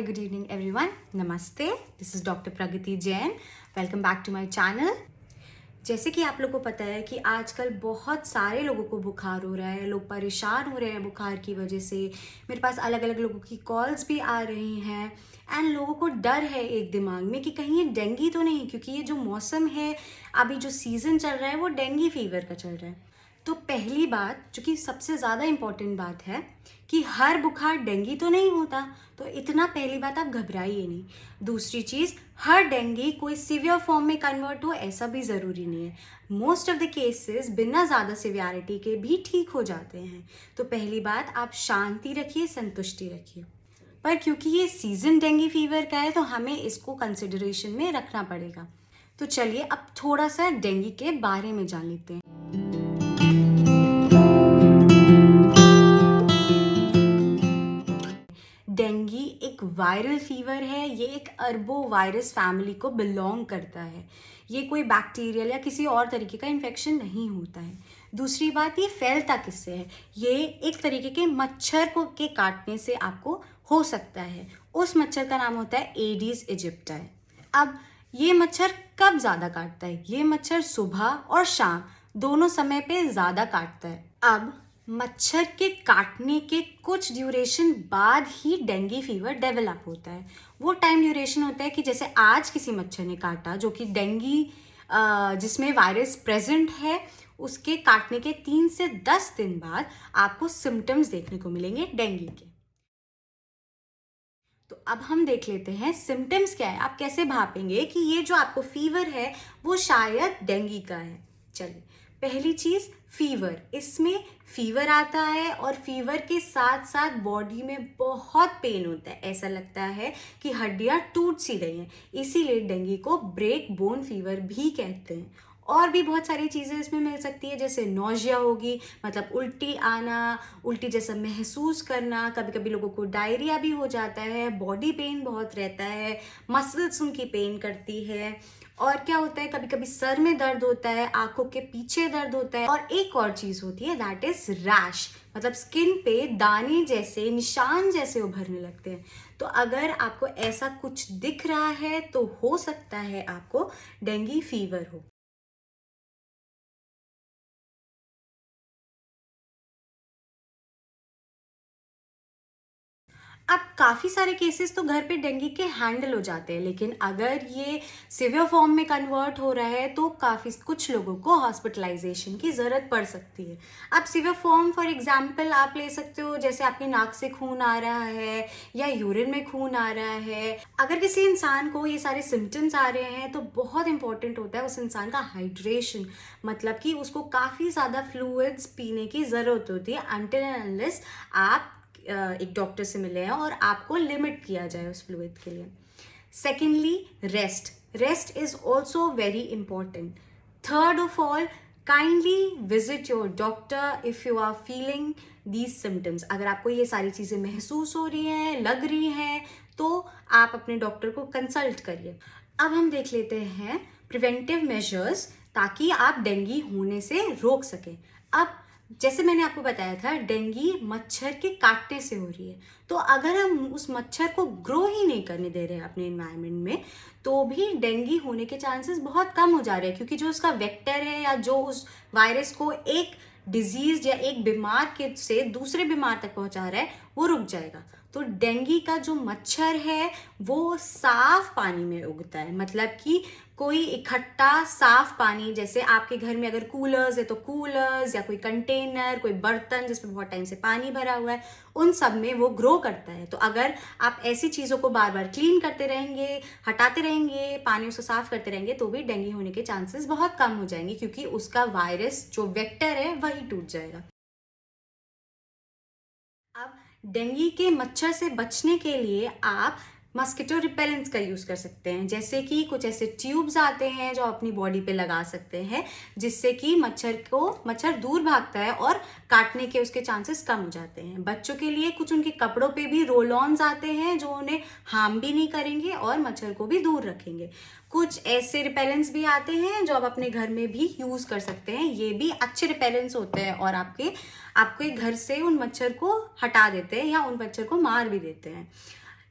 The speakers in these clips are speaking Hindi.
good evening everyone. Namaste. This is Dr. Pragati Jain. Welcome back to my channel. जैसे कि आप लोगों को पता है कि आजकल बहुत सारे लोगों को बुखार हो रहा है, लोग परेशान हो रहे हैं बुखार की वजह से। मेरे पास अलग अलग लोगों की कॉल्स भी आ रही हैं एंड लोगों को डर है एक दिमाग में कि कहीं ये डेंगू तो नहीं, क्योंकि ये जो मौसम है, अभी जो सीज़न चल रहा है वो डेंगू फीवर का चल रहा है। तो पहली बात जो कि सबसे ज़्यादा इम्पॉर्टेंट बात है कि हर बुखार डेंगू तो नहीं होता, तो इतना पहली बात आप घबराइए नहीं। दूसरी चीज़, हर डेंगू कोई सीवियर फॉर्म में कन्वर्ट हो ऐसा भी ज़रूरी नहीं है। मोस्ट ऑफ द केसेस बिना ज़्यादा सिवियरिटी के भी ठीक हो जाते हैं। तो पहली बात, आप शांति रखिए, संतुष्टि रखिए। पर क्योंकि ये सीज़न डेंगू फीवर का है तो हमें इसको कंसिडरेशन में रखना पड़ेगा। तो चलिए अब थोड़ा सा डेंगू के बारे में जान लेते हैं। डेंगू एक वायरल फीवर है। ये एक अर्बो वायरस फैमिली को बिलोंग करता है। ये कोई बैक्टीरियल या किसी और तरीके का इन्फेक्शन नहीं होता है। दूसरी बात, ये फैलता किससे है? ये एक तरीके के मच्छर को के काटने से आपको हो सकता है। उस मच्छर का नाम होता है एडिस इजिप्टाई। अब ये मच्छर कब ज़्यादा काटता है? ये मच्छर सुबह और शाम दोनों समय पे ज़्यादा काटता है। अब मच्छर के काटने के कुछ ड्यूरेशन बाद ही डेंगू फीवर डेवलप होता है। वो टाइम ड्यूरेशन होता है कि जैसे आज किसी मच्छर ने काटा जो कि डेंगू जिसमें वायरस प्रेजेंट है, उसके काटने के 3 से 10 दिन बाद आपको सिम्टम्स देखने को मिलेंगे डेंगू के। तो अब हम देख लेते हैं सिम्टम्स क्या है, आप कैसे भापेंगे कि ये जो आपको फीवर है वो शायद डेंगू का है। चलिए, पहली चीज फीवर। इसमें फीवर आता है और फीवर के साथ साथ बॉडी में बहुत पेन होता है। ऐसा लगता है कि हड्डियां टूट सी रही हैं। इसीलिए डेंगू को ब्रेक बोन फीवर भी कहते हैं। और भी बहुत सारी चीज़ें इसमें मिल सकती है, जैसे नौजिया होगी, मतलब उल्टी आना, उल्टी जैसा महसूस करना, कभी कभी लोगों को डायरिया भी हो जाता है, बॉडी पेन बहुत रहता है, मसल्स उनकी पेन करती है। और क्या होता है, कभी कभी सर में दर्द होता है, आंखों के पीछे दर्द होता है। और एक और चीज़ होती है, दैट इज रैश, मतलब स्किन पे दाने जैसे, निशान जैसे उभरने लगते हैं। तो अगर आपको ऐसा कुछ दिख रहा है तो हो सकता है आपको डेंगू फीवर हो। अब काफ़ी सारे केसेस तो घर पे डेंगू के हैंडल हो जाते हैं, लेकिन अगर ये सिवियर फॉर्म में कन्वर्ट हो रहा है तो काफ़ी कुछ लोगों को हॉस्पिटलाइजेशन की ज़रूरत पड़ सकती है। अब सिवियर फॉर्म फॉर एग्जांपल आप ले सकते हो, जैसे आपकी नाक से खून आ रहा है या यूरिन में खून आ रहा है। अगर किसी इंसान को ये सारे सिम्टम्स आ रहे हैं तो बहुत इंपॉर्टेंट होता है उस इंसान का हाइड्रेशन, मतलब कि उसको काफ़ी ज़्यादा फ्लूइड्स पीने की ज़रूरत होती है अनटिल एंड अनलेस आप एक डॉक्टर से मिले हैं और आपको लिमिट किया जाए उस फ्लूइड के लिए। Secondly, rest. Rest is also very important. Third of all, kindly visit your doctor if you are feeling these symptoms. अगर आपको ये सारी चीज़ें महसूस हो रही हैं, लग रही हैं, तो आप अपने डॉक्टर को कंसल्ट करिए। अब हम देख लेते हैं प्रिवेंटिव मेजर्स, ताकि आप डेंगू होने से रोक सकें। अब जैसे मैंने आपको बताया था, डेंगू मच्छर के काटने से हो रही है, तो अगर हम उस मच्छर को ग्रो ही नहीं करने दे रहे हैं अपने एनवायरनमेंट में, तो भी डेंगू होने के चांसेस बहुत कम हो जा रहे हैं, क्योंकि जो उसका वेक्टर है या जो उस वायरस को एक डिजीज या एक बीमार के से दूसरे बीमार तक पहुंचा रहा है वो रुक जाएगा। तो डेंगू का जो मच्छर है वो साफ पानी में उगता है, मतलब कि कोई इकट्ठा साफ पानी, जैसे आपके घर में अगर कूलर्स है तो कूलर्स या कोई कंटेनर, कोई बर्तन जिसमें बहुत टाइम से पानी भरा हुआ है, उन सब में वो ग्रो करता है। तो अगर आप ऐसी चीज़ों को बार बार क्लीन करते रहेंगे, हटाते रहेंगे, पानी उसको साफ करते रहेंगे, तो भी डेंगू होने के चांसेस बहुत कम हो जाएंगे, क्योंकि उसका वायरस जो वेक्टर है वही टूट जाएगा। अब डेंगू के मच्छर से बचने के लिए आप मस्किटो रिपेलेंट्स का यूज़ कर सकते हैं, जैसे कि कुछ ऐसे ट्यूब्स आते हैं जो अपनी बॉडी पे लगा सकते हैं, जिससे कि मच्छर दूर भागता है और काटने के उसके चांसेस कम हो जाते हैं। बच्चों के लिए कुछ उनके कपड़ों पे भी रोल ऑन्स आते हैं जो उन्हें हार्म भी नहीं करेंगे और मच्छर को भी दूर रखेंगे। कुछ ऐसे रिपेलेंट्स भी आते हैं जो आप अपने घर में भी यूज़ कर सकते हैं। ये भी अच्छे रिपेलेंट्स होते हैं और आपके घर से उन मच्छर को हटा देते हैं या उन मच्छर को मार भी देते हैं।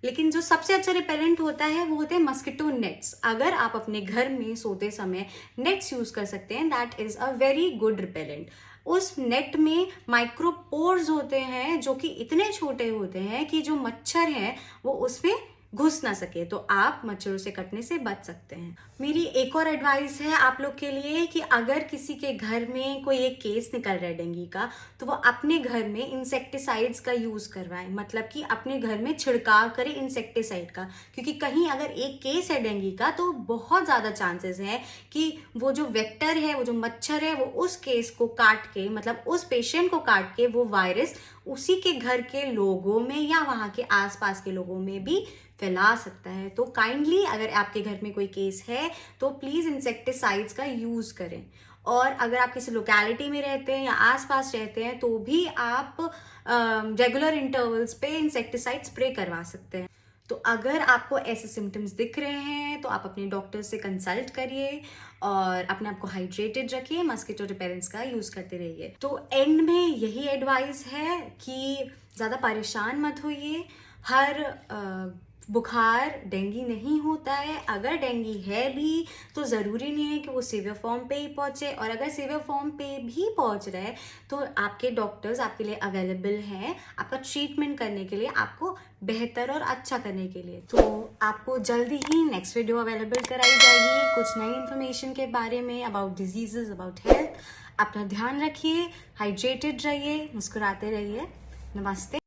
लेकिन जो सबसे अच्छा रिपेलेंट होता है वो होते हैं मस्किटो नेट्स। अगर आप अपने घर में सोते समय नेट्स यूज कर सकते हैं, that is a very good repellent. उस नेट में माइक्रोपोर्स होते हैं जो कि इतने छोटे होते हैं कि जो मच्छर हैं वो उसमें घुस ना सके, तो आप मच्छरों से कटने से बच सकते हैं। मेरी एक और एडवाइस है आप लोग के लिए कि अगर किसी के घर में कोई एक केस निकल रहा है डेंगू का, तो वो अपने घर में इंसेक्टिसाइड्स का यूज करवाएं। मतलब कि अपने घर में छिड़काव करें इंसेक्टिसाइड का, क्योंकि कहीं अगर एक केस है डेंगू का तो बहुत ज़्यादा चांसेस हैं कि वो जो वेक्टर है, वो जो मच्छर है, वो उस केस को काट के, मतलब उस पेशेंट को काट के वो वायरस उसी के घर के लोगों में या वहाँ के आसपास के लोगों में भी फैला सकता है। तो काइंडली अगर आपके घर में कोई केस है तो प्लीज़ इंसेक्टिसाइड्स का यूज़ करें। और अगर आप किसी लोकेलिटी में रहते हैं या आसपास रहते हैं तो भी आप रेगुलर इंटरवल्स पे इंसेक्टिसाइड स्प्रे करवा सकते हैं। तो अगर आपको ऐसे सिम्टम्स दिख रहे हैं तो आप अपने डॉक्टर से कंसल्ट करिए और अपने आप को हाइड्रेटेड रखिए, मस्किटो रिपेलेंट्स का यूज़ करते रहिए। तो एंड में यही एडवाइस है कि ज़्यादा परेशान मत होइए। हर बुखार डेंगू नहीं होता है। अगर डेंगू है भी तो ज़रूरी नहीं है कि वो सीवियर फॉर्म पे ही पहुँचे, और अगर सीवियर फॉर्म पे भी पहुँच रहा है तो आपके डॉक्टर्स आपके लिए अवेलेबल हैं आपका ट्रीटमेंट करने के लिए, आपको बेहतर और अच्छा करने के लिए। तो आपको जल्दी ही नेक्स्ट वीडियो अवेलेबल कराई जाएगी कुछ नई इन्फॉर्मेशन के बारे में अबाउट डिजीजेस, अबाउट हेल्थ। अपना ध्यान रखिए, हाइड्रेटेड रहिए, मुस्कुराते रहिए। नमस्ते।